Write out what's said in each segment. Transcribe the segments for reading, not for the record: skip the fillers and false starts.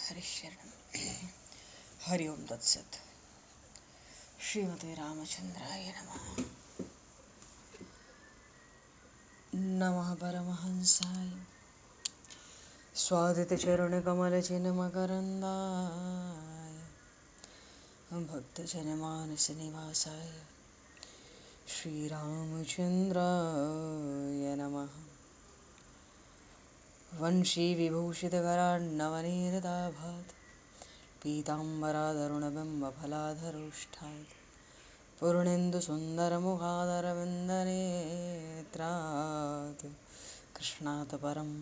हरिशरण हरि ओम तत्सत। श्रीमते रामचंद्राय नमः। नमः परमहंसाय स्वादितचरणकमलचिन्मकरन्दाय भक्तजनमानसनिवासाय श्रीरामचन्द्राय नमः। वंशीविभूषितकरान्नवनीरदाभात् पीताम्बराधरुणबिम्बफलाधरोष्ठात् पूर्णेन्दुसुन्दरमुखादरविन्दनेत्रात् कृष्णात् परं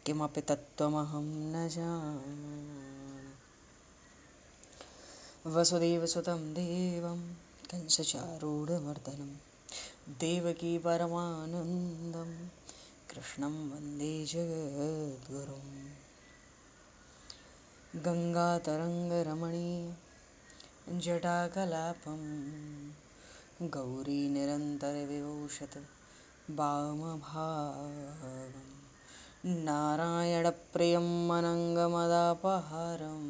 किमपि तत्त्वमहं न जाने। वसुदेवसुतं देवं कंसचारूढमर्दनं देवकी परमानन्दं कृष्णं वन्दे जगद्गुरुं। गङ्गातरङ्गरमणीय जटाकलापं गौरीनिरन्तरविभूषत वामभागं नारायणप्रियं अनङ्गमदापहारं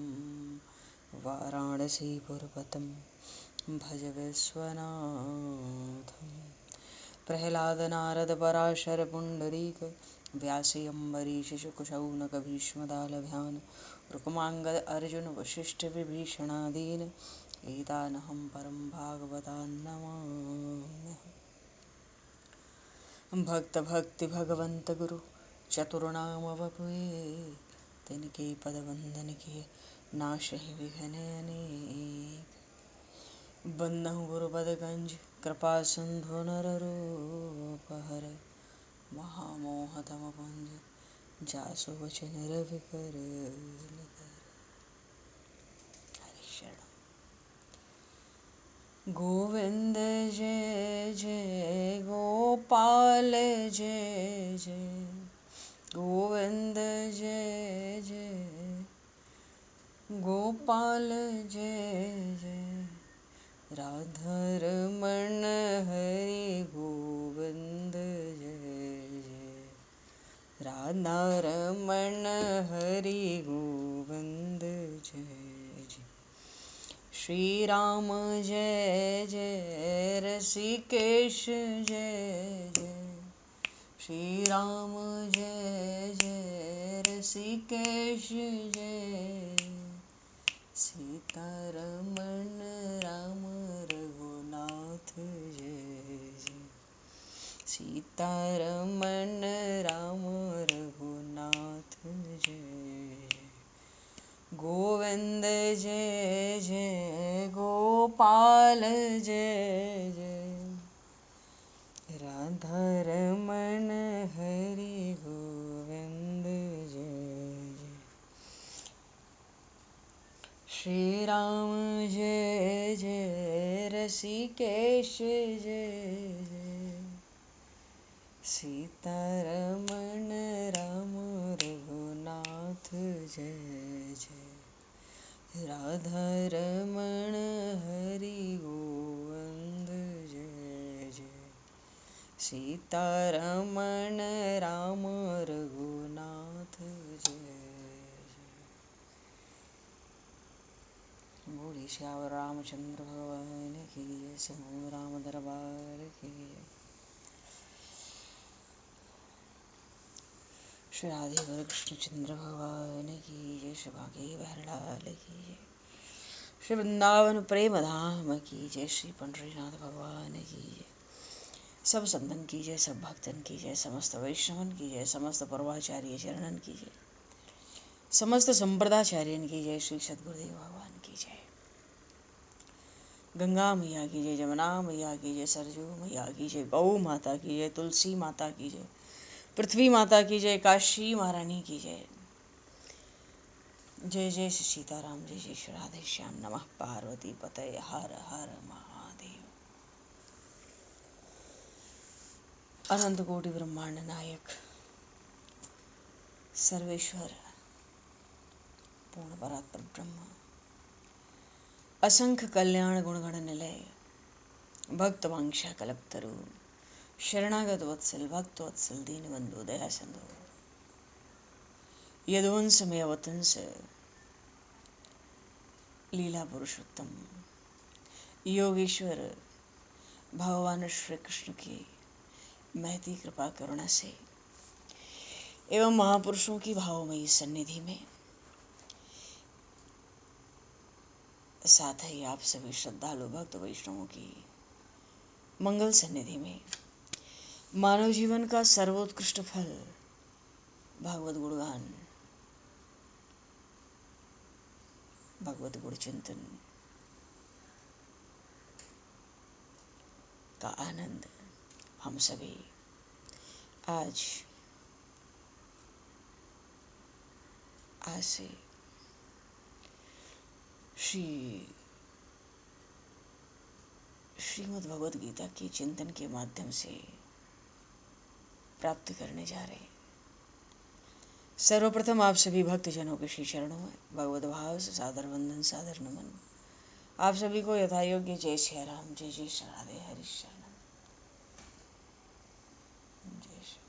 वाराणसीपुरपतं भज विश्वनाथं। प्रह्लादनारदपराशरपुण्डरीक व्यासि अम्बरीशशुकशौनकभीष्मदालभ्यान् रुक्माङ्गद अर्जुन वसिष्ठविभीषणादीन् एतानहं परं भागवतान् नमाम्यहम्। भक्त भक्ति भगवंत गुरु चतुर्नाम वपुए तिनके पद वंदन किए नाशहि विघ्न अनेक। बंदहु गुरुपद गंज कृपा सिंधु नररूप हर महामोह तम पुंज जासु वचन रवि कर। गोविंद जय जय गोपाल जय जय गोविंद जय जय गोपाल जय जय राधारमण हरि गोविंद जय जय राधारमण हरि गोविंद जय जय। श्री राम जय जय ऋषिकेश जय जय श्री राम जय जय ऋषिकेश जय सीतारमण राम रघुनाथ जय जय सीतारमण राम रघुनाथ जय जय। गोविंद जय जय गोपाल जय जय राधारमण हरि गोविंद जय जय। श्री राम जय जय ऋषिकेश जय जय सीतारमण राम रघुनाथ जय जय राधारमण हरि गोविंद जय जय सीतारमण राम रघुनाथ जय जय। बोले श्याम रामचंद्र भगवान की जय। समूह राम दरबार की जय। श्री राधे कृष्णचंद्र भगवान की जय। श्री भागे बहरलाल की जय। श्री वृंदावन प्रेम धाम की जय। श्री पंडरीनाथ भगवान की जय। सब संतन की जय, सब भक्तन की जय, समस्त वैष्णवन की जय, समस्त पूर्वाचार्य चरणन की जय, समस्त संप्रदाचार्यन की जय। श्री सद्गुरुदेव भगवान की जय। गंगा मैया की जय, जमुना मैया की जय, सरजू मैया की जय, गौ माता की जय, तुलसी माता की जय, पृथ्वी माता की जय, काशी महारानी की जय। जय जय श्री सीताराम, जय जय श्री राधे श्याम। नमः पार्वती पतये हर हर महादेव। अनंत कोटि ब्रह्मांड नायक सर्वेश्वर पूर्ण परात्पर ब्रह्म असंख्य कल्याण गुणगण निलय भक्त वांछा कल्पतरु शरणागत वत्सल भक्त वत्सल दीनबंधु दया सिंधु यदुवंश में अवतंस लीला पुरुषोत्तम योगेश्वर भगवान श्री कृष्ण की महती कृपा करुणा से एवं महापुरुषों की भावमयी सन्निधि में, साथ ही आप सभी श्रद्धालु भक्त वैष्णवों की मंगल सन्निधि में, मानव जीवन का सर्वोत्कृष्ट फल भागवत गुणगान, भगवत गुण चिंतन का आनंद हम सभी आज से श्रीमद् भगवद गीता के चिंतन के माध्यम से प्राप्त करने जा रहे हैं। सर्वप्रथम आप सभी भक्तजनों के श्री चरणों में भगवत भाव से सादर वंदन, सादर नमन। आप सभी को यथा योग्य जय श्री राम, जय जय श्री राधे, हरि शरणम, जय श्री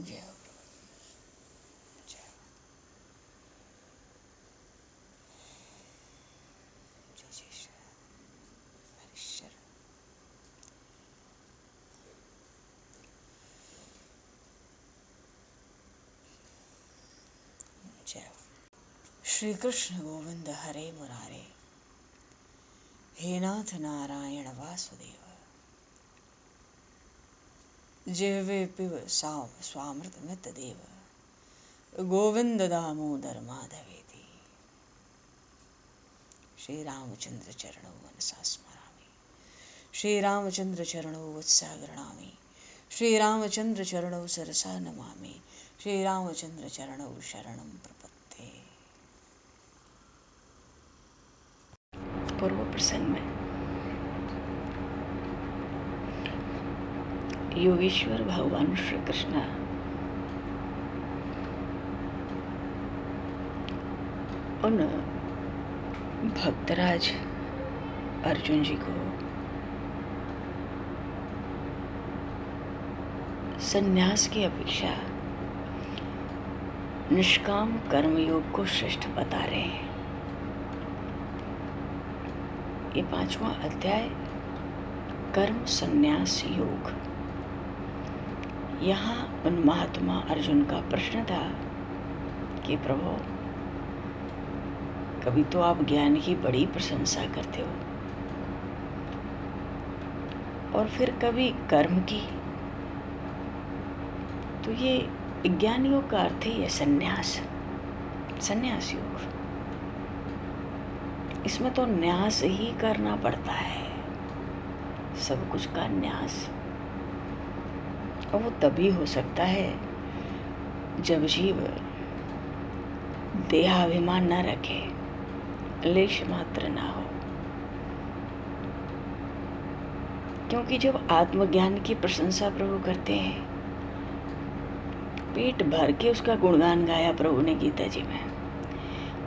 जय हो। श्री कृष्ण गोविंद हरे मुरारे, हे नाथ नारायण वासुदेव, जिह्वे पिब स्वामृतमित देव, गोविंद दामोदर माधवेति। श्री रामचंद्र चरणौ मनसा स्मरामि, श्री रामचंद्र चरणौ वत्सा गृह्णामि, श्री रामचंद्र चरणौ सरसा नमामि, श्री रामचंद्र चरणौ शरणं प्रपद्ये। पूर्व प्रसंग में योगेश्वर भगवान श्री कृष्ण उन भक्तराज अर्जुन जी को संन्यास की अपेक्षा निष्काम कर्मयोग को श्रेष्ठ बता रहे हैं। ये 5वां अध्याय कर्म संन्यास योग। यहाँ उन महात्मा अर्जुन का प्रश्न था कि प्रभु, कभी तो आप ज्ञान की बड़ी प्रशंसा करते हो और फिर कभी कर्म की, तो ये ज्ञान योग का अर्थ ही है संन्यास, संन्यास योग। इसमें तो न्यास ही करना पड़ता है, सब कुछ का न्यास, और वो तभी हो सकता है जब जीव देहाभिमान न रखे, लेश मात्र ना हो। क्योंकि जब आत्मज्ञान की प्रशंसा प्रभु करते हैं, पेट भर के उसका गुणगान गाया प्रभु ने गीता जी में,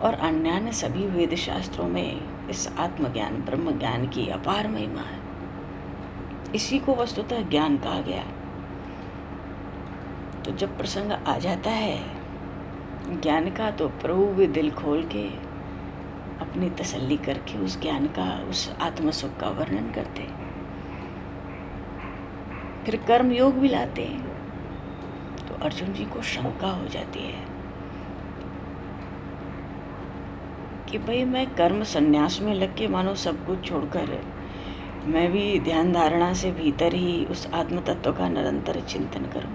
और अन्य सभी वेद शास्त्रों में इस आत्मज्ञान ब्रह्म ज्ञान की अपार महिमा है। इसी को वस्तुतः ज्ञान कहा गया। तो जब प्रसंग आ जाता है ज्ञान का, तो प्रभु भी दिल खोल के अपनी तसल्ली करके उस ज्ञान का, उस आत्म सुख का वर्णन करते। फिर कर्म योग भी लाते हैं। तो अर्जुन जी को शंका हो जाती है कि भाई मैं कर्म संन्यास में लग के मानो सब कुछ छोड़कर मैं भी ध्यान धारणा से भीतर ही उस आत्म तत्व का निरंतर चिंतन करूं।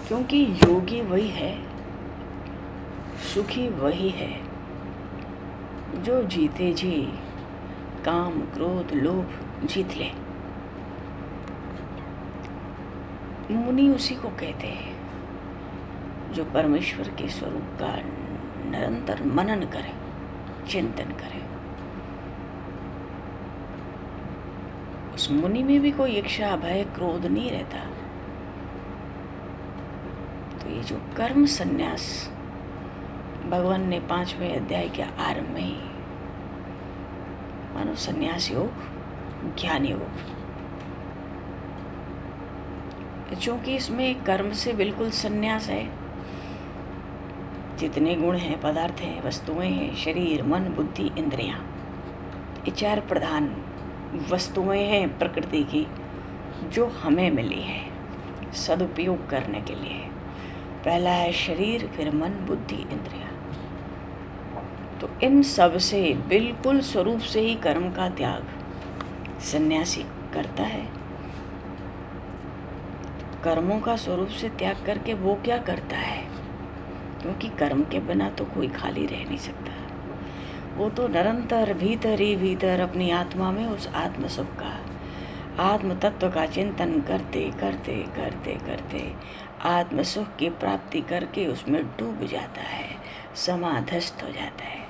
क्योंकि योगी वही है, सुखी वही है जो जीते जी काम क्रोध लोभ जीत ले। मुनि उसी को कहते हैं जो परमेश्वर के स्वरूप का निरंतर मनन करे, चिंतन करे। उस मुनि में भी कोई इच्छा भय क्रोध नहीं रहता। तो ये जो कर्म संन्यास भगवान ने 5वें अध्याय के आरंभ में ही मानो संन्यास योग, ज्ञान योग, चूँकि इसमें कर्म से बिल्कुल संन्यास है। जितने गुण हैं, पदार्थ हैं, वस्तुएं हैं, शरीर, मन, बुद्धि, इंद्रियां, ये 4 प्रधान वस्तुएं हैं प्रकृति की जो हमें मिली है सदुपयोग करने के लिए। पहला है शरीर, फिर मन, बुद्धि, इंद्रियां। तो इन सब से बिल्कुल स्वरूप से ही कर्म का त्याग सन्यासी करता है। कर्मों का स्वरूप से त्याग करके वो क्या करता है? क्योंकि कर्म के बिना तो कोई खाली रह नहीं सकता। वो तो निरंतर भीतर ही भीतर अपनी आत्मा में उस आत्म सुख का, आत्म तत्व का चिंतन करते करते करते करते आत्म सुख की प्राप्ति करके उसमें डूब जाता है, समाधस्थ हो जाता है।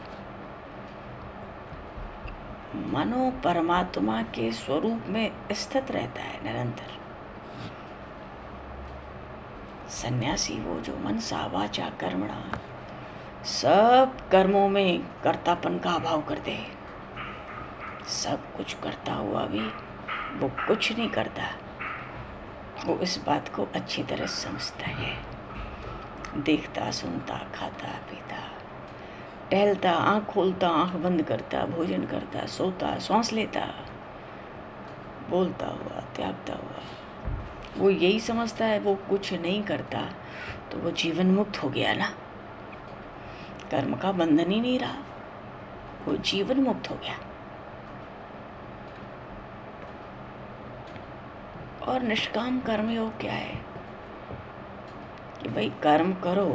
मनो परमात्मा के स्वरूप में स्थित रहता है निरंतर। सन्यासी वो जो मनसा वाचा कर्मणा सब कर्मों में कर्तापन का अभाव कर दे, सब कुछ करता हुआ भी वो कुछ नहीं करता, वो इस बात को अच्छी तरह समझता है। देखता, सुनता, खाता, पीता, टहलता, आँख खोलता, आँख बंद करता, भोजन करता, सोता, सांस लेता, बोलता हुआ, त्यागता हुआ, वो यही समझता है वो कुछ नहीं करता तो वो जीवन मुक्त हो गया ना, कर्म का बंधन ही नहीं रहा, वो जीवन मुक्त हो गया। और निष्काम कर्मयोग क्या है कि भाई कर्म करो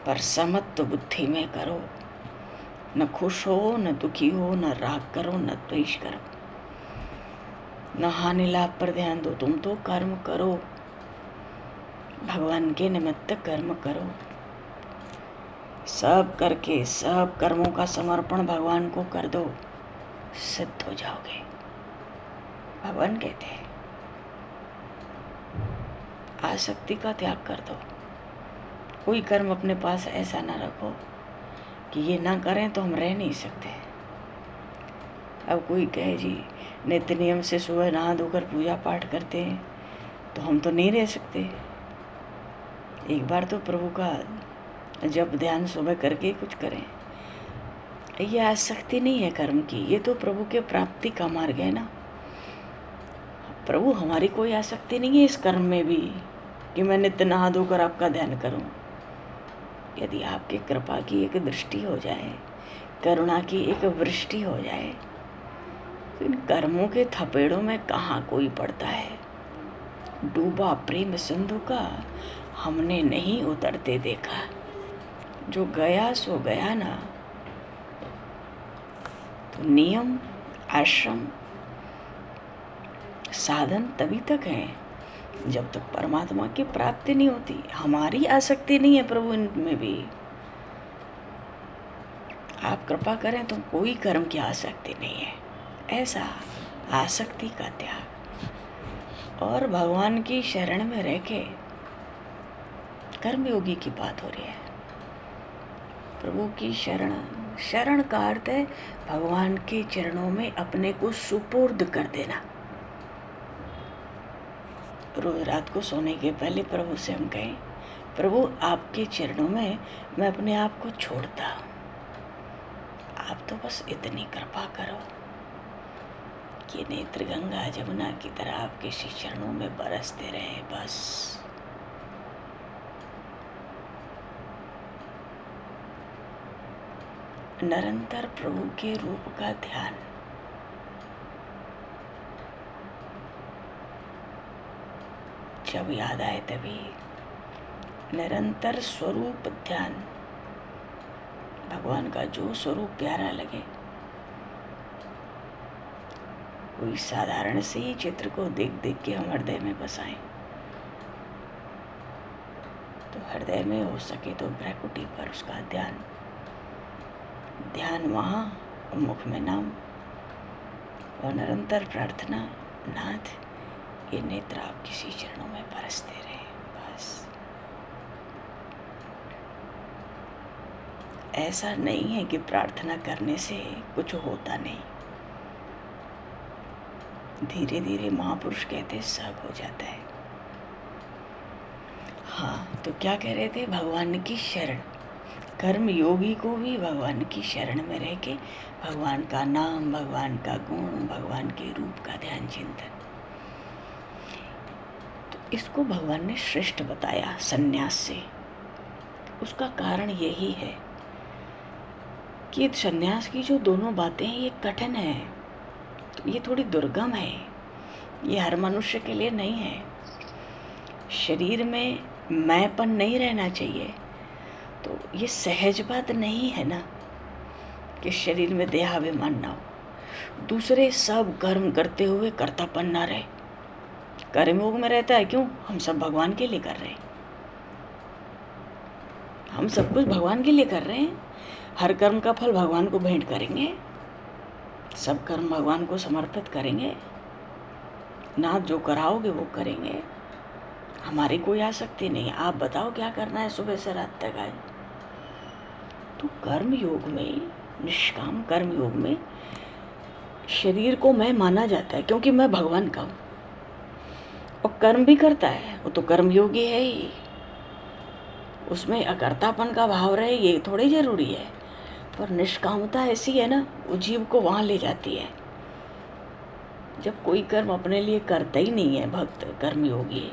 पर समत्व बुद्धि में करो, न खुश हो, न दुखी हो, न राग करो, न द्वेष करो, न हानि लाभ पर ध्यान दो। तुम तो कर्म करो, भगवान के निमित्त कर्म करो, सब करके सब कर्मों का समर्पण भगवान को कर दो, सिद्ध हो जाओगे। भगवान कहते हैं आसक्ति का त्याग कर दो। कोई कर्म अपने पास ऐसा ना रखो कि ये ना करें तो हम रह नहीं सकते। अब कोई कहे जी नित्य नियम से सुबह नहा धोकर पूजा पाठ करते हैं तो हम तो नहीं रह सकते। एक बार तो प्रभु का जब ध्यान सुबह करके कुछ करें, ये आसक्ति नहीं है कर्म की, ये तो प्रभु के प्राप्ति का मार्ग है ना। प्रभु हमारी कोई आसक्ति नहीं है इस कर्म में भी कि मैं नित्य नहा धोकर आपका ध्यान करूं। यदि आपकी कृपा की एक दृष्टि हो जाए, करुणा की एक वृष्टि हो जाए, तो इन कर्मों के थपेड़ों में कहाँ कोई पड़ता है। डूबा प्रेम सिंधु का हमने नहीं उतरते देखा, जो गया सो गया ना। तो नियम, आश्रम, साधन तभी तक हैं जब तक परमात्मा की प्राप्ति नहीं होती। हमारी आसक्ति नहीं है प्रभु इनमें भी। आप कृपा करें तो कोई कर्म की आसक्ति नहीं है। ऐसा आसक्ति का त्याग और भगवान की शरण में रह के कर्मयोगी की बात हो रही है। प्रभु की शरण, शरण का अर्थ है भगवान के चरणों में अपने को सुपुर्द कर देना। रोज रात को सोने के पहले प्रभु से हम कहें, प्रभु आपके चरणों में मैं अपने आप को छोड़ता हूँ, आप तो बस इतनी कृपा करो कि नेत्र गंगा जमुना की तरह आपके श्री चरणों में बरसते रहे। बस निरंतर प्रभु के रूप का ध्यान, जब याद आए तभी निरंतर स्वरूप ध्यान, भगवान का जो स्वरूप प्यारा लगे। कोई साधारण से ही चित्र को देख देख के हम हृदय में बसाएं, तो हृदय में हो सके तो भ्रकुटी पर उसका ध्यान, ध्यान वहाँ, मुख में नाम और निरंतर प्रार्थना, नाथ ये नेत्र आप किसी चरणों में बरसते रहे। बस ऐसा नहीं है कि प्रार्थना करने से कुछ होता नहीं, धीरे धीरे महापुरुष कहते सब हो जाता है। हाँ, तो क्या कह रहे थे? भगवान की शरण। कर्म योगी को भी भगवान की शरण में रह के भगवान का नाम, भगवान का गुण, भगवान के रूप का ध्यान चिंतन, तो इसको भगवान ने श्रेष्ठ बताया संन्यास से। उसका कारण यही है कि संन्यास की जो दोनों बातें हैं ये कठिन है, तो ये थोड़ी दुर्गम है, ये हर मनुष्य के लिए नहीं है। शरीर में मैंपन नहीं रहना चाहिए, तो ये सहज बात नहीं है ना कि शरीर में देहाभिमान ना हो। दूसरे सब कर्म करते हुए कर्तापन ना रहे। कर्मयोग में रहता है क्यों? हम सब भगवान के लिए कर रहे हैं, हम सब कुछ भगवान के लिए कर रहे हैं। हर कर्म का फल भगवान को भेंट करेंगे, सब कर्म भगवान को समर्पित करेंगे। नाथ जो कराओगे वो करेंगे, हमारी कोई आसक्ति नहीं। आप बताओ क्या करना है सुबह से रात तक आज। तो कर्म योग में, निष्काम कर्म योग में शरीर को मैं माना जाता है क्योंकि मैं भगवान का हूँ, और कर्म भी करता है वो तो कर्म योगी है ही। उसमें अकर्तापन का भाव रहे ये थोड़ी जरूरी है, पर निष्कामता ऐसी है ना, वो जीव को वहाँ ले जाती है। जब कोई कर्म अपने लिए करता ही नहीं है भक्त कर्मयोगी,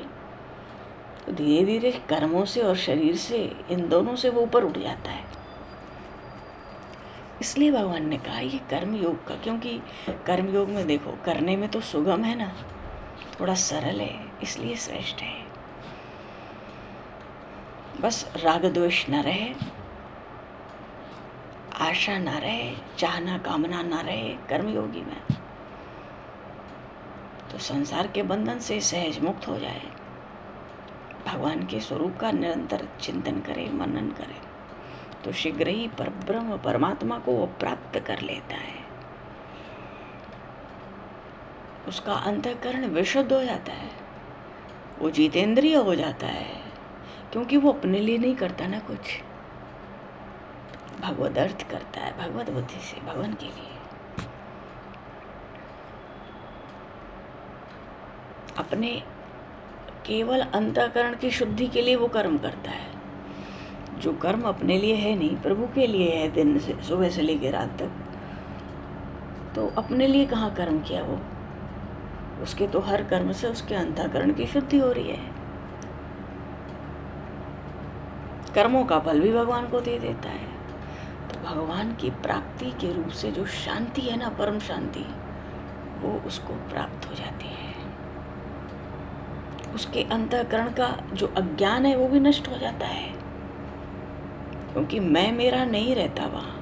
तो धीरे धीरे कर्मों से और शरीर से, इन दोनों से वो ऊपर उठ जाता है। इसलिए भगवान ने कहा ये कर्म योग का, क्योंकि कर्म योग में देखो करने में तो सुगम है ना, थोड़ा सरल है, इसलिए श्रेष्ठ है। बस राग द्वेष न रहे, आशा ना रहे, चाहना कामना ना रहे कर्मयोगी में, तो संसार के बंधन से सहज मुक्त हो जाए। भगवान के स्वरूप का निरंतर चिंतन करे, मनन करे, तो शीघ्र ही परब्रह्म परमात्मा को वो प्राप्त कर लेता है। उसका अंतःकरण विशुद्ध हो जाता है, वो जितेंद्रिय हो जाता है, क्योंकि वो अपने लिए नहीं करता ना कुछ, भगवद अर्थ करता है, भगवत बुद्धि से भगवान के लिए। अपने केवल अंतःकरण की शुद्धि के लिए वो कर्म करता है। जो कर्म अपने लिए है नहीं, प्रभु के लिए है, दिन से सुबह से लेकर रात तक, तो अपने लिए कहाँ कर्म किया वो? उसके तो हर कर्म से उसके अंतःकरण की शुद्धि हो रही है। कर्मों का फल भी भगवान को दे देता है। तो भगवान की प्राप्ति के रूप से जो शांति है ना, परम शांति, वो उसको प्राप्त हो जाती है। उसके अंतःकरण का जो अज्ञान है वो भी नष्ट हो जाता है, क्योंकि मैं मेरा नहीं रहता वहाँ।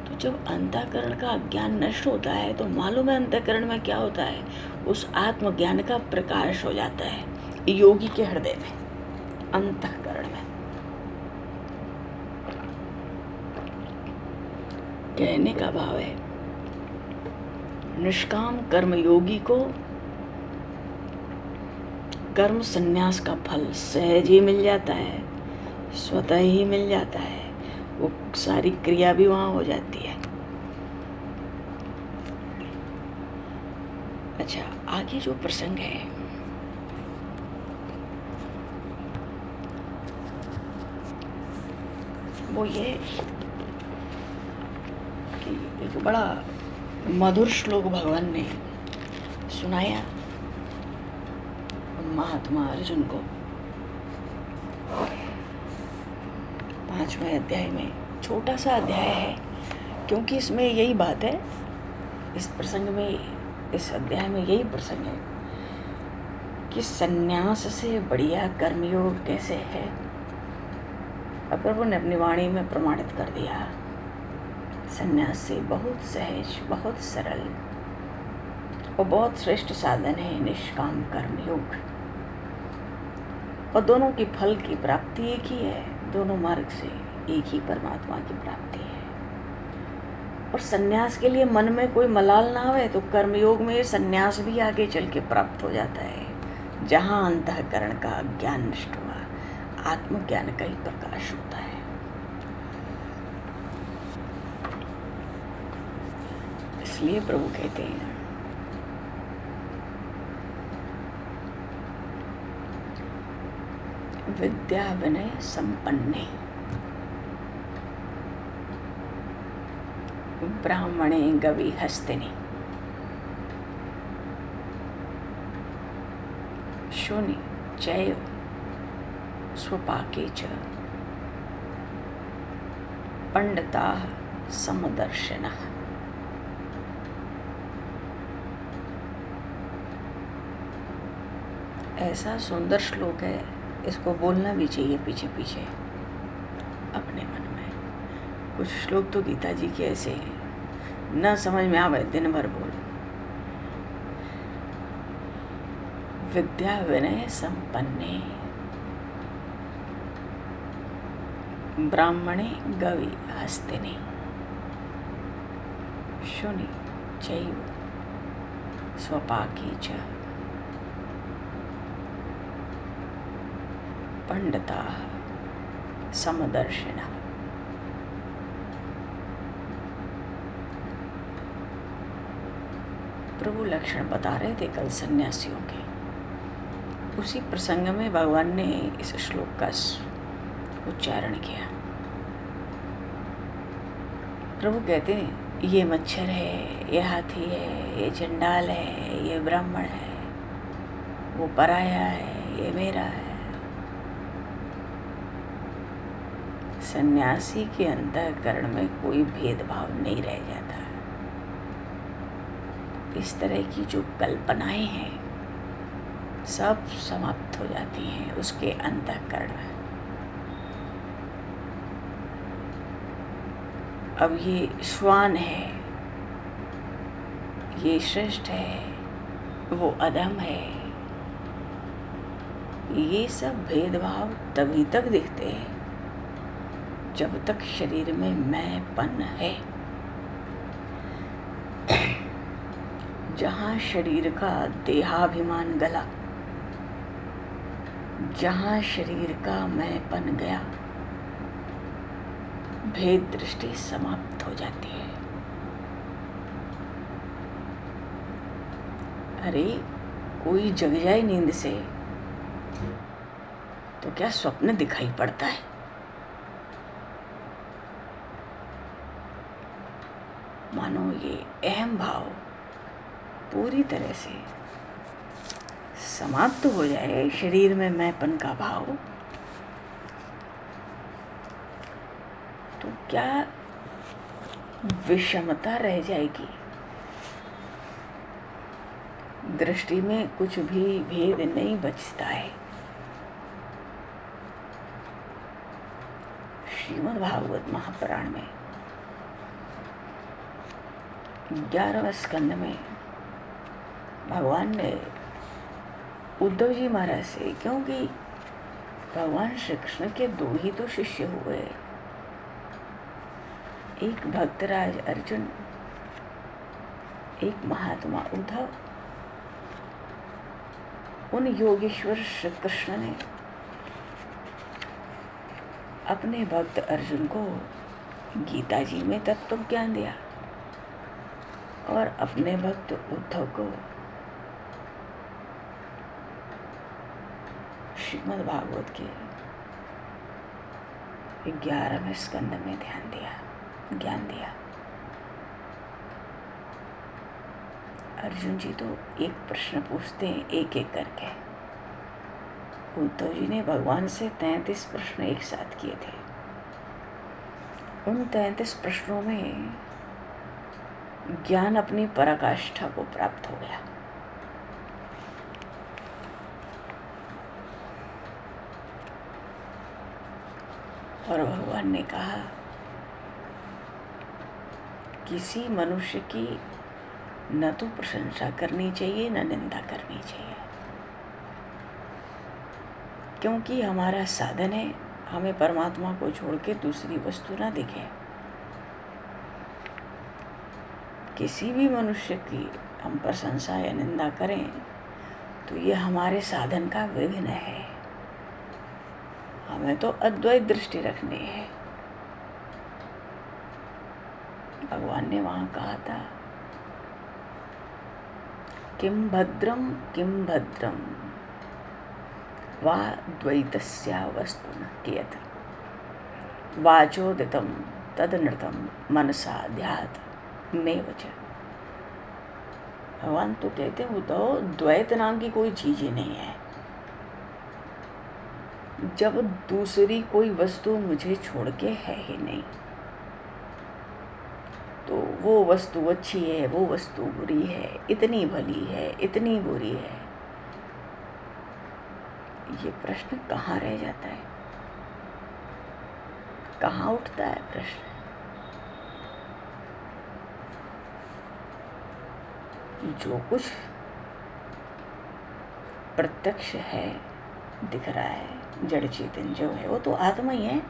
तो जब अंतःकरण का अज्ञान नष्ट होता है तो मालूम है अंतःकरण में क्या होता है, उस आत्मज्ञान का प्रकाश हो जाता है योगी के हृदय में, अंतःकरण में। कहने का भाव है निष्काम कर्म योगी को कर्म संन्यास का फल सहज ही मिल जाता है, स्वतः ही मिल जाता है, वो सारी क्रिया भी वहाँ हो जाती है। अच्छा, आगे जो प्रसंग है वो ये कि एक बड़ा मधुर श्लोक भगवान ने सुनाया महात्मा अर्जुन को 5वें अध्याय में। छोटा सा अध्याय है, क्योंकि इसमें यही बात है, इस प्रसंग में, इस अध्याय में यही प्रसंग है कि सन्यास से बढ़िया कर्मयोग कैसे है। अब प्रभु ने अपनी वाणी में प्रमाणित कर दिया, सन्यास से बहुत सहज, बहुत सरल और बहुत श्रेष्ठ साधन है निष्काम कर्मयोग। और दोनों की फल की प्राप्ति एक ही है, दोनों मार्ग से एक ही परमात्मा की प्राप्ति है। और सन्यास के लिए मन में कोई मलाल ना आवे तो कर्मयोग में सन्यास भी आगे चल के प्राप्त हो जाता है, जहाँ अंतःकरण का ज्ञान नष्ट हुआ, आत्मज्ञान का ही प्रकाश होता है। इसलिए प्रभु कहते हैं विद्या विनय संपन्ने ब्राह्मणे गवि हस्तिनि शूनि चैव स्वपाके च पंडिताः समदर्शिनः। ऐसा सुंदर श्लोक है, इसको बोलना भी चाहिए पीछे पीछे अपने मन में। कुछ श्लोक तो गीता जी के ऐसे हैं, न समझ में आवे दिन भर बोल। विद्या विनय संपन्ने ब्राह्मणे गवि हस्तिनि शूनि चैव स्वपाके च पंडिताः समदर्शिनः। प्रभु लक्षण बता रहे थे कल सन्यासियों के। उसी प्रसंग में भगवान ने इस श्लोक का उच्चारण किया। प्रभु कहते हैं ये मच्छर है, ये हाथी है, ये चंडाल है, ये ब्राह्मण है, वो पराया है, ये मेरा है। सन्यासी के अंतःकरण में कोई भेदभाव नहीं रह जाता। इस तरह की जो कल्पनाएं हैं सब समाप्त हो जाती हैं उसके अंतःकरण में। अब ये श्वान है, ये श्रेष्ठ है, वो अधम है, ये सब भेदभाव तभी तक दिखते हैं जब तक शरीर में मैंपन है। जहाँ शरीर का देहाभिमान गला, जहाँ शरीर का मैंपन गया, भेद दृष्टि समाप्त हो जाती है। अरे कोई जग जाए नींद से तो क्या स्वप्न दिखाई पड़ता है? मानो ये अहम भाव पूरी तरह से समाप्त हो जाए, शरीर में मैंपन का भाव, तो क्या विषमता रह जाएगी। दृष्टि में कुछ भी भेद नहीं बचता है। श्रीमद् भागवत महापुराण में 11वें स्कंद में भगवान ने उद्धव जी महाराज से, क्योंकि भगवान श्री कृष्ण के दो ही तो शिष्य हुए, एक भक्तराज अर्जुन, एक महात्मा उद्धव। उन योगेश्वर श्री कृष्ण ने अपने भक्त अर्जुन को गीता जी में तत्व ज्ञान दिया और अपने भक्त उद्धव को श्रीमद् भागवत के 11वें स्कंद में ज्ञान दिया। अर्जुन जी तो एक प्रश्न पूछते हैं एक एक करके। उद्धव जी ने भगवान से 33 प्रश्न एक साथ किए थे। उन 33 प्रश्नों में ज्ञान अपनी पराकाष्ठा को प्राप्त हो गया। और भगवान ने कहा, किसी मनुष्य की न तो प्रशंसा करनी चाहिए न निंदा करनी चाहिए, क्योंकि हमारा साधन है हमें परमात्मा को छोड़ के दूसरी वस्तु ना दिखे। किसी भी मनुष्य की हम प्रशंसा या निंदा करें तो ये हमारे साधन का विघ्न है। हमें तो अद्वैत दृष्टि रखनी है। भगवान ने वहाँ कहा था, किम भद्रम वा द्वैतस्या वस्तुन कियत् वाचोदितं तदनृतं मनसा ध्यात मेव च। भगवान तो कहते हैं उद्धव, द्वैत नाम की कोई चीज ही नहीं है। जब दूसरी कोई वस्तु मुझे छोड़ के है ही नहीं, तो वो वस्तु अच्छी है, वो वस्तु बुरी है, इतनी भली है, इतनी बुरी है, ये प्रश्न कहाँ रह जाता है, कहाँ उठता है प्रश्न। जो कुछ प्रत्यक्ष है, दिख रहा है, जड़ चेतन जो है वो तो आत्मा ही है,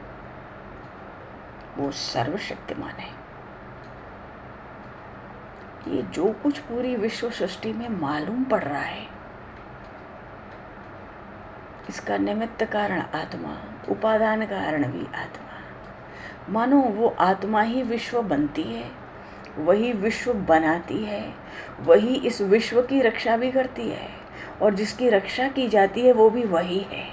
वो सर्वशक्तिमान है। ये जो कुछ पूरी विश्व सृष्टि में मालूम पड़ रहा है, इसका निमित्त कारण आत्मा, उपादान कारण भी आत्मा। मानो वो आत्मा ही विश्व बनती है, वही विश्व बनाती है, वही इस विश्व की रक्षा भी करती है, और जिसकी रक्षा की जाती है वो भी वही है।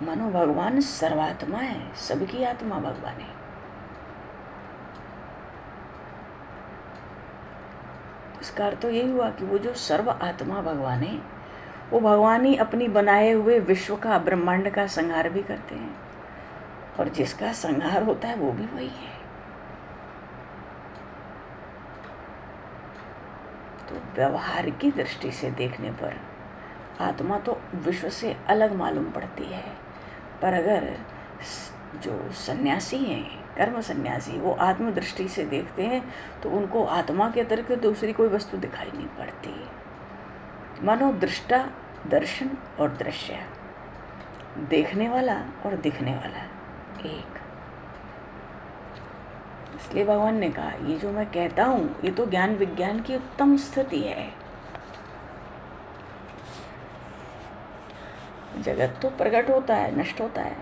मानो भगवान सर्वात्मा है, सबकी आत्मा भगवान है। इसका अर्थ तो यही हुआ कि वो जो सर्व आत्मा भगवान है, वो भगवान ही अपनी बनाए हुए विश्व का, ब्रह्मांड का संहार भी करते हैं, और जिसका संहार होता है वो भी वही है। तो व्यवहार की दृष्टि से देखने पर आत्मा तो विश्व से अलग मालूम पड़ती है, पर अगर जो सन्यासी हैं, कर्म सन्यासी, वो आत्म दृष्टि से देखते हैं तो उनको आत्मा के अतिरिक्त दूसरी कोई वस्तु दिखाई नहीं पड़ती। मानो दृष्टा, दर्शन और दृश्य, देखने वाला और दिखने वाला एक। इसलिए भगवान ने कहा, ये जो मैं कहता हूँ ये तो ज्ञान विज्ञान की उत्तम स्थिति है। जगत तो प्रकट होता है, नष्ट होता है,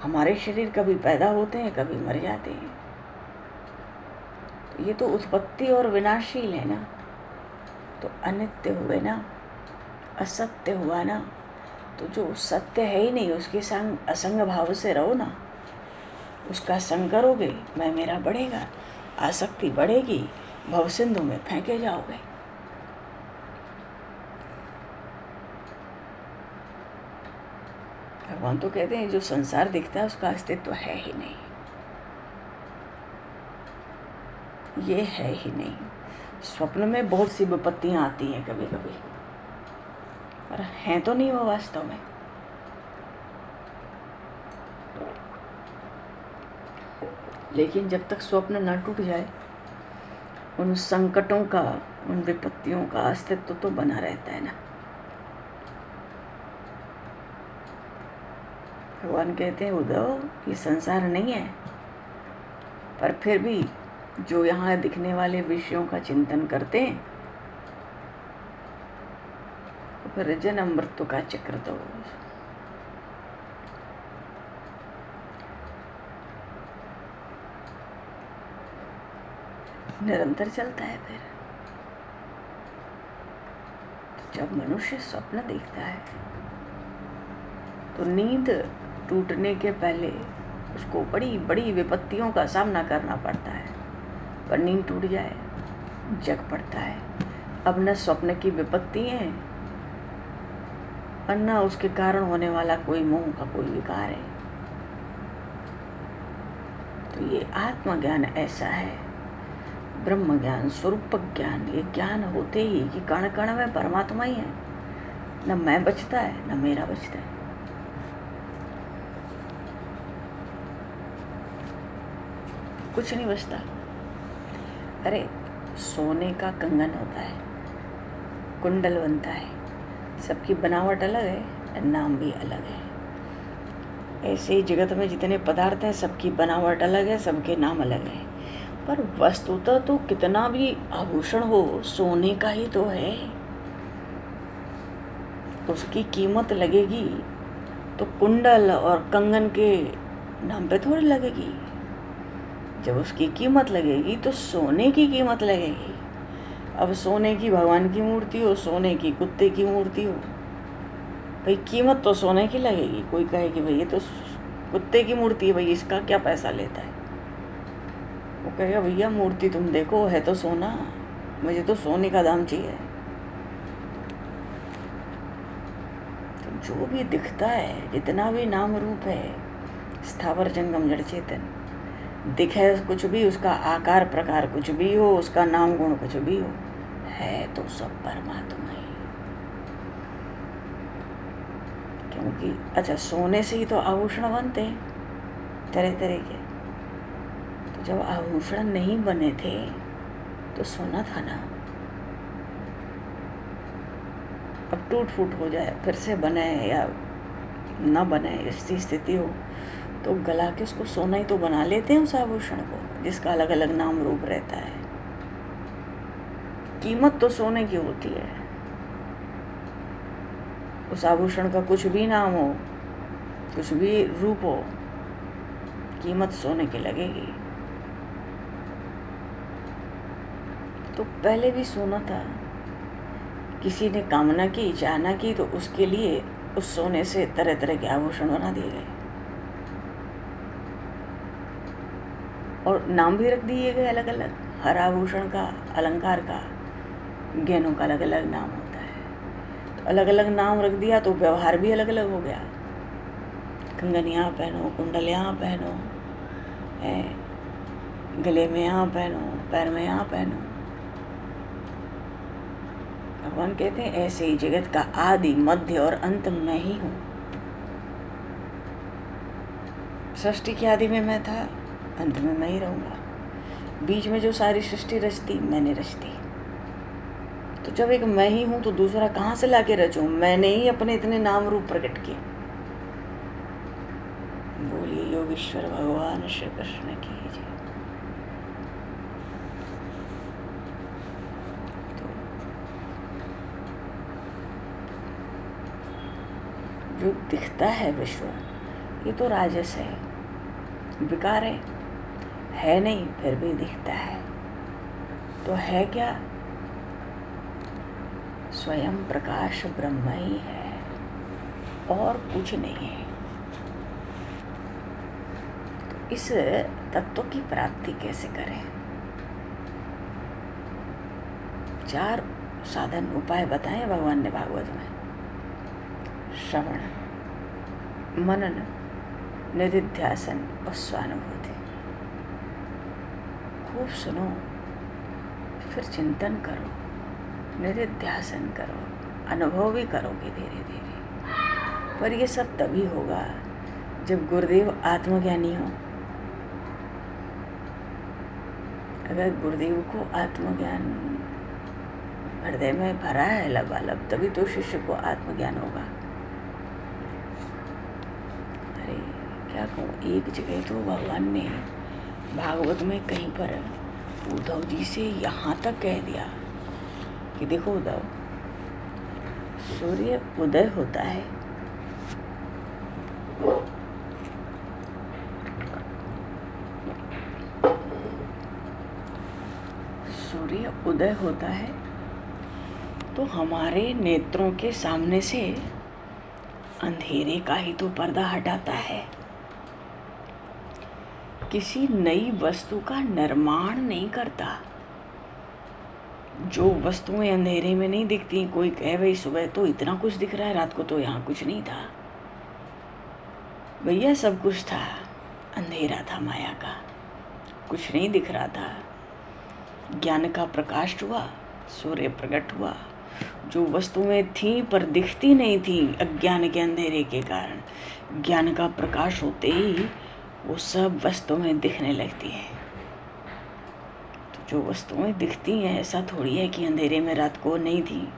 हमारे शरीर कभी पैदा होते हैं, कभी मर जाते हैं, तो ये तो उत्पत्ति और विनाशील है ना, तो अनित्य हुए ना, असत्य हुआ ना, तो जो सत्य है ही नहीं उसके संग असंग भाव से रहो ना, उसका संग करोगे, मैं मेरा बढ़ेगा, आसक्ति बढ़ेगी, भवसिंधु में फेंके जाओगे। भगवान तो कहते हैं जो संसार दिखता है उसका अस्तित्व है ही नहीं, ये है ही नहीं। स्वप्न में बहुत सी विपत्तियां आती हैं कभी कभी, पर हैं तो नहीं वो वास्तव में। लेकिन जब तक स्वप्न न टूट जाए, उन संकटों का, उन विपत्तियों का अस्तित्व तो बना रहता है ना। भगवान कहते हैं उद्धव, ये संसार नहीं है, पर फिर भी जो यहाँ दिखने वाले विषयों का चिंतन करते हैं, तो फिर जन्म मृत्यु का चक्र तो निरंतर चलता है। फिर तो जब मनुष्य स्वप्न देखता है तो नींद टूटने के पहले उसको बड़ी बड़ी विपत्तियों का सामना करना पड़ता है, पर नींद टूट जाए जग पड़ता है। अब न स्वप्न की विपत्ति है और न उसके कारण होने वाला कोई मोह का कोई विकार है। तो ये आत्मज्ञान ऐसा है, ब्रह्म ज्ञान, स्वरूप ज्ञान, ये ज्ञान होते ही कि कण कण में परमात्मा ही है, न मैं बचता है न मेरा बचता है। कुछ नहीं बचता। अरे सोने का कंगन होता है, कुंडल बनता है, सबकी बनावट अलग है, नाम भी अलग है। ऐसे ही जगत में जितने पदार्थ हैं सबकी बनावट अलग है, सबके नाम अलग है, पर वस्तुतः तो कितना भी आभूषण हो सोने का ही तो है। उसकी कीमत लगेगी तो कुंडल और कंगन के नाम पे थोड़ी लगेगी। जब उसकी कीमत लगेगी तो सोने की कीमत लगेगी। अब सोने की भगवान की मूर्ति हो, सोने की कुत्ते की मूर्ति हो, भाई कीमत तो सोने की लगेगी। कोई कहे कि भाई ये तो कुत्ते की मूर्ति है, भाई इसका क्या पैसा लेता है? वो कहेगा भैया मूर्ति तुम देखो, है तो सोना, मुझे तो सोने का दाम चाहिए। तो जो भी दिखता है, जितना भी नाम रूप है, स्थावर जंगम जड़ चेतन, दिखे कुछ भी, उसका आकार प्रकार कुछ भी हो, उसका नाम गुण कुछ भी हो, है तो सब परमात्मा ही। क्योंकि अच्छा, सोने से ही तो आभूषण बनते हैं तरह तरह के। तो जब आभूषण नहीं बने थे तो सोना था ना। अब टूट फूट हो जाए, फिर से बने या ना बने, ऐसी स्थिति हो, तो गला के उसको सोना ही तो बना लेते हैं उस आभूषण को, जिसका अलग अलग नाम रूप रहता है। कीमत तो सोने की होती है। उस आभूषण का कुछ भी नाम हो, कुछ भी रूप हो, कीमत सोने की लगेगी। तो पहले भी सोना था, किसी ने कामना की, चाहना की, तो उसके लिए उस सोने से तरह तरह के आभूषण बना दिए गए और नाम भी रख दिए गए अलग अलग। हर आभूषण का, अलंकार का, गहनों का अलग अलग नाम होता है। तो अलग अलग नाम रख दिया तो व्यवहार भी अलग अलग हो गया। कंगन यहाँ पहनो, कुंडल यहाँ पहनो, गले में यहाँ पहनो, पैर में यहाँ पहनो। भगवान कहते हैं ऐसे ही जगत का आदि मध्य और अंत मैं ही हूँ। सृष्टि की आदि में मैं था, अंत में मैं ही रहूँगा। बीच में जो सारी सृष्टि रचती, मैंने रचती। तो जब एक मैं ही हूँ तो दूसरा कहाँ से लाके रचूं? मैंने ही अपने इतने नाम रूप प्रकट किए। बोलिए योगेश्वर भगवान श्री कृष्ण की जय। तो जो दिखता है विश्व, ये तो राजस है, विकार है नहीं, फिर भी दिखता है। तो है क्या? स्वयं प्रकाश ब्रह्म ही है और कुछ नहीं है। तो इस तत्व की प्राप्ति कैसे करें? 4 साधन उपाय बताए भगवान ने भागवत में। श्रवण, मनन, निधिध्यासन और स्वानुभूति। खूब सुनो, फिर चिंतन करो, निधिध्यासन करो, अनुभव भी करोगे धीरे धीरे। पर ये सब तभी होगा जब गुरुदेव आत्मज्ञानी हो। अगर गुरुदेव को आत्मज्ञान हृदय में भरा है लबालब, तभी तो शिष्य को आत्मज्ञान होगा। अरे क्या कहूँ, एक जगह तो भगवान ने भागवत में कहीं पर उद्धव जी से यहाँ तक कह दिया कि देखो उद्धव, सूर्य उदय होता है, सूर्य उदय होता है तो हमारे नेत्रों के सामने से अंधेरे का ही तो पर्दा हटाता है। किसी नई वस्तु का निर्माण नहीं करता। जो वस्तुएं अंधेरे में नहीं दिखती, कोई कहे भाई सुबह तो इतना कुछ दिख रहा है, रात को तो यहाँ कुछ नहीं था। भैया सब कुछ था, अंधेरा था माया का, कुछ नहीं दिख रहा था। ज्ञान का प्रकाश हुआ, सूर्य प्रकट हुआ। जो वस्तुएं थीं पर दिखती नहीं थी अज्ञान के अंधेरे के कारण, ज्ञान का प्रकाश होते ही वो सब वस्तुएं दिखने लगती हैं। तो जो वस्तुएं दिखती हैं, ऐसा थोड़ी है कि अंधेरे में रात को नहीं थी,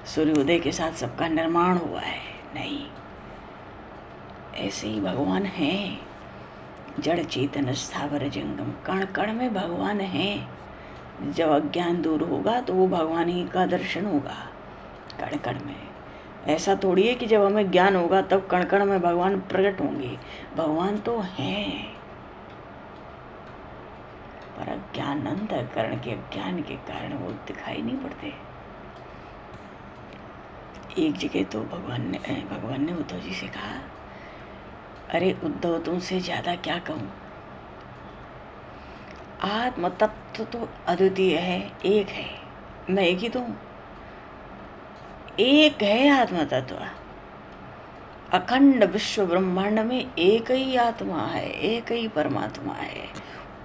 सूर्योदय के साथ सबका निर्माण हुआ है, नहीं। ऐसे ही भगवान हैं, जड़ चेतन स्थावर जंगम, कण कण में भगवान हैं। जब अज्ञान दूर होगा तो वो भगवान ही का दर्शन होगा, कण कण में। ऐसा थोड़ी है कि जब हमें ज्ञान होगा तब कण कण में भगवान प्रकट होंगे। भगवान तो हैं, पर अज्ञान, अंतःकरण के अज्ञान के कारण वो दिखाई नहीं पड़ते। एक जगह तो भगवान ने उद्धव जी से कहा, अरे उद्धव, तुमसे ज्यादा क्या कहूँ, आत्म तत्व तो अद्वितीय है, एक है, मैं एक ही तो हूँ। एक है आत्म तत्व, अखंड विश्व ब्रह्मांड में एक ही आत्मा है, एक ही परमात्मा है,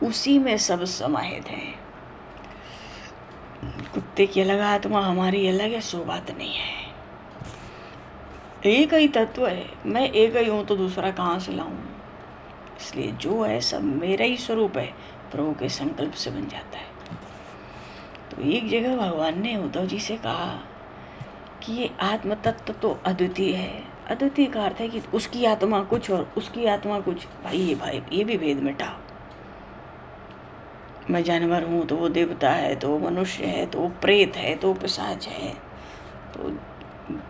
उसी में सब समाहित है। कुत्ते की अलग आत्मा, हमारी अलग है, सो बात नहीं है। एक ही तत्व है, मैं एक ही हूँ तो दूसरा कहाँ से लाऊं? इसलिए जो है सब मेरा ही स्वरूप है, प्रभु के संकल्प से बन जाता है। तो एक जगह भगवान ने उद्धव जी से कहा कि ये आत्म तत्व तो अद्वितीय है। अद्वितीय का अर्थ है कि उसकी आत्मा कुछ और उसकी आत्मा कुछ। भाई ये भी भेद मिटाओ। मैं जानवर हूँ तो वो देवता है, तो वो मनुष्य है, तो वो प्रेत है, तो पिशाच है, तो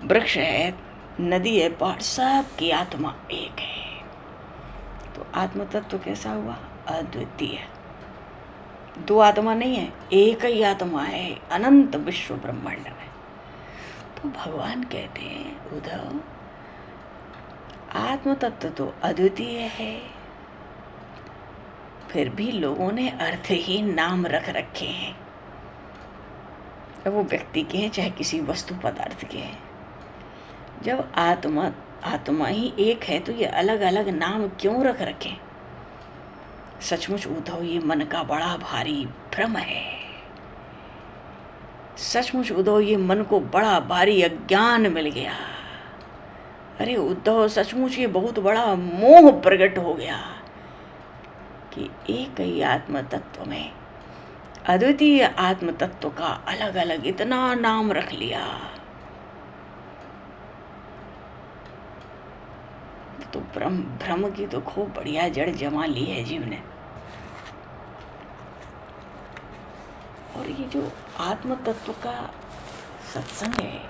वृक्ष है, नदी है, पहाड़, सब की आत्मा एक है। तो आत्म तत्व कैसा हुआ? अद्वितीय। दो आत्मा नहीं है, एक ही आत्मा है अनंत विश्व ब्रह्मांड में। तो भगवान कहते हैं, उद्धव, आत्म तत्व तो अद्वितीय है, फिर भी लोगों ने अर्थहीन नाम रख रखे हैं। वो व्यक्ति के हैं चाहे किसी वस्तु पदार्थ के हैं। जब आत्मा ही एक है तो ये अलग अलग नाम क्यों रख रखे? सचमुच उद्धव, ये मन का बड़ा भारी भ्रम है। सचमुच उद्धव, ये मन को बड़ा भारी अज्ञान मिल गया। अरे उद्धव, सचमुच ये बहुत बड़ा मोह प्रकट हो गया कि एक ही आत्म तत्व में, अद्वितीय आत्म तत्व का अलग अलग इतना नाम रख लिया। तो भ्रम की तो खूब बढ़िया जड़ जमा ली है जीव ने। और ये जो आत्म तत्व का सत्संग है,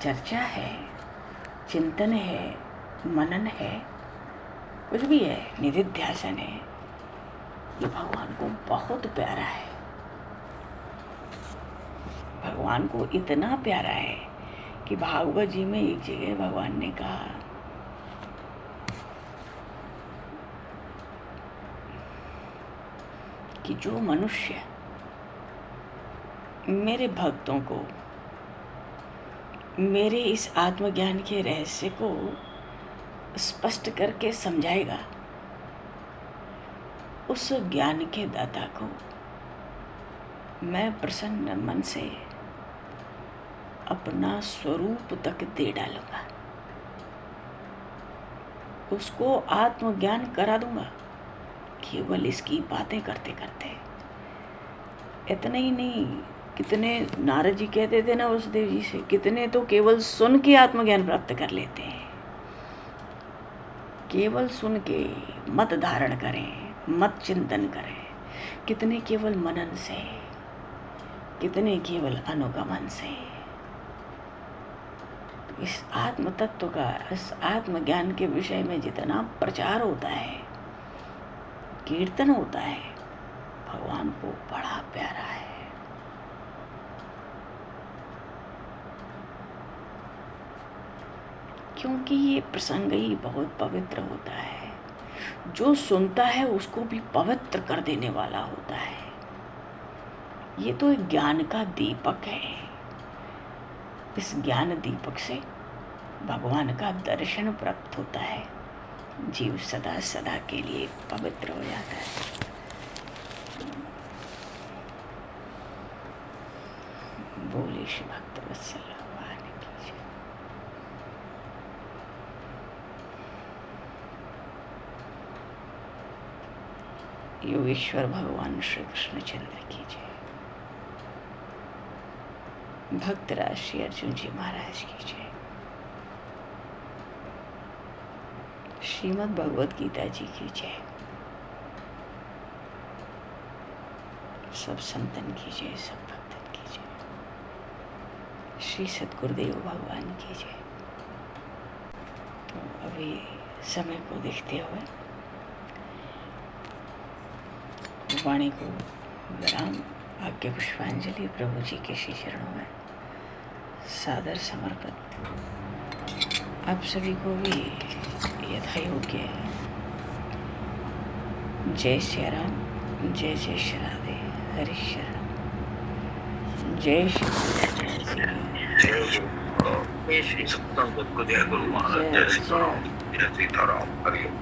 चर्चा है, चिंतन है, मनन है, कुछ भी है, निधिध्यासन है, ये भगवान को बहुत प्यारा है। भगवान को इतना प्यारा है कि भागवत जी में एक जगह भगवान ने कहा कि जो मनुष्य मेरे भक्तों को मेरे इस आत्मज्ञान के रहस्य को स्पष्ट करके समझाएगा, उस ज्ञान के दाता को मैं प्रसन्न मन से अपना स्वरूप तक दे डालूंगा, उसको आत्मज्ञान करा दूंगा, केवल इसकी बातें करते करते। इतना ही नहीं, कितने नारद जी कहते थे ना वसुदेव जी से, कितने तो केवल सुन के आत्मज्ञान प्राप्त कर लेते हैं। केवल सुन के मत धारण करें, मत चिंतन करें। कितने केवल मनन से, कितने केवल अनुगमन से। इस आत्म तत्व का, इस आत्मज्ञान के विषय में जितना प्रचार होता है, कीर्तन होता है, भगवान को बड़ा प्यारा है। क्योंकि ये प्रसंग ही बहुत पवित्र होता है। जो सुनता है उसको भी पवित्र कर देने वाला होता है। ये तो एक ज्ञान का दीपक है। इस ज्ञान दीपक से भगवान का दर्शन प्राप्त होता है। जीव सदा सदा के लिए पवित्र हो जाता है। बोले श्री भक्त वत्सल भगवान की जय। योगेश्वर भगवान श्री कृष्ण चंद्र की जय। भक्त राशि अर्जुन जी महाराज की जय। श्रीमद् भगवद गीता जी की जय। सब संतन की जय, सब भक्तन की जय। श्री सद्गुरुदेव भगवान की जय। तो अभी समय को देखते हुए वाणी को विराम, आज्ञा पुष्पांजलि प्रभु जी के श्री चरणों में सादर समर्पित। आप सभी को भी यथा योग्य है। जय श्री राम, जय जय श्री राधे, हरि शरण, जय श्री जय श्री सत्संग गुरु महाराज, जय सीताराम, हरि ओम।